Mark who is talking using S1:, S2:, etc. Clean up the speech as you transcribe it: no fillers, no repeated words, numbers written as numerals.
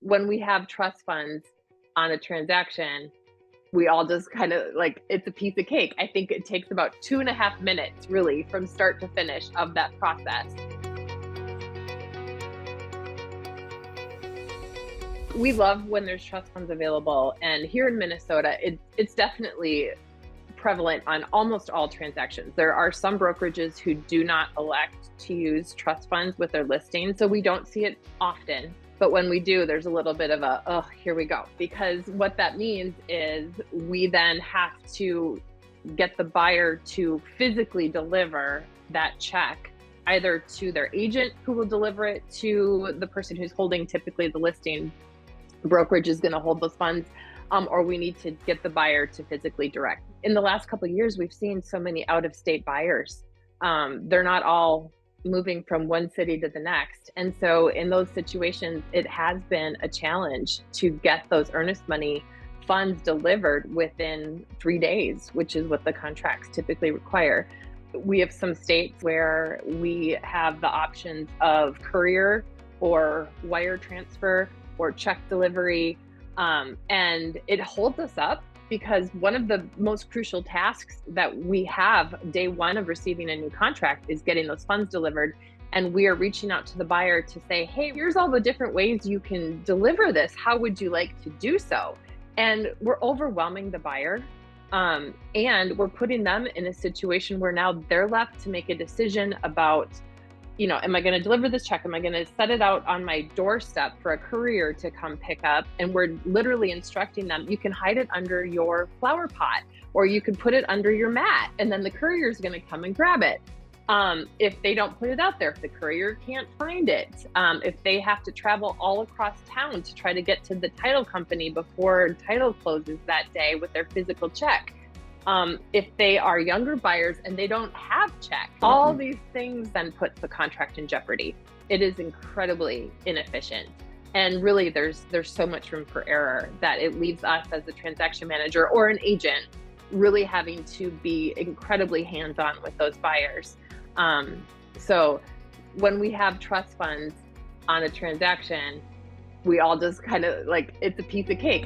S1: when we have trust funds on a transaction, we all just kind of like, it's a piece of cake. I think it takes about 2.5 minutes really from start to finish of that process. We love when there's trust funds available, and here in Minnesota, it's definitely prevalent on almost all transactions. There are some brokerages who do not elect to use trust funds with their listings, so we don't see it often. But when we do, there's a little bit of a, oh, here we go. Because what that means is we then have to get the buyer to physically deliver that check either to their agent who will deliver it to the person who's holding typically the listing. The brokerage is going to hold those funds, or we need to get the buyer to physically direct. In the last couple of years, we've seen so many out-of-state buyers. They're not all moving from one city to the next. And so in those situations, it has been a challenge to get those earnest money funds delivered within 3 days, which is what the contracts typically require. We have some states where we have the options of courier or wire transfer or check delivery. And it holds us up because one of the most crucial tasks that we have day one of receiving a new contract is getting those funds delivered. And we are reaching out to the buyer to say, hey, here's all the different ways you can deliver this. How would you like to do so? And we're overwhelming the buyer. And we're putting them in a situation where now they're left to make a decision about, am I going to deliver this check? Am I going to set it out on my doorstep for a courier to come pick up? And we're literally instructing them, you can hide it under your flower pot, or you could put it under your mat, and then the courier is going to come and grab it. If they don't put it out there, if the courier can't find it, if they have to travel all across town to try to get to the title company before title closes that day with their physical check. If they are younger buyers and they don't have checks, all these things then put the contract in jeopardy. It is incredibly inefficient. And really there's so much room for error that it leaves us as a transaction manager or an agent really having to be incredibly hands-on with those buyers. So when we have trust funds on a transaction, we all just kind of like, it's a piece of cake.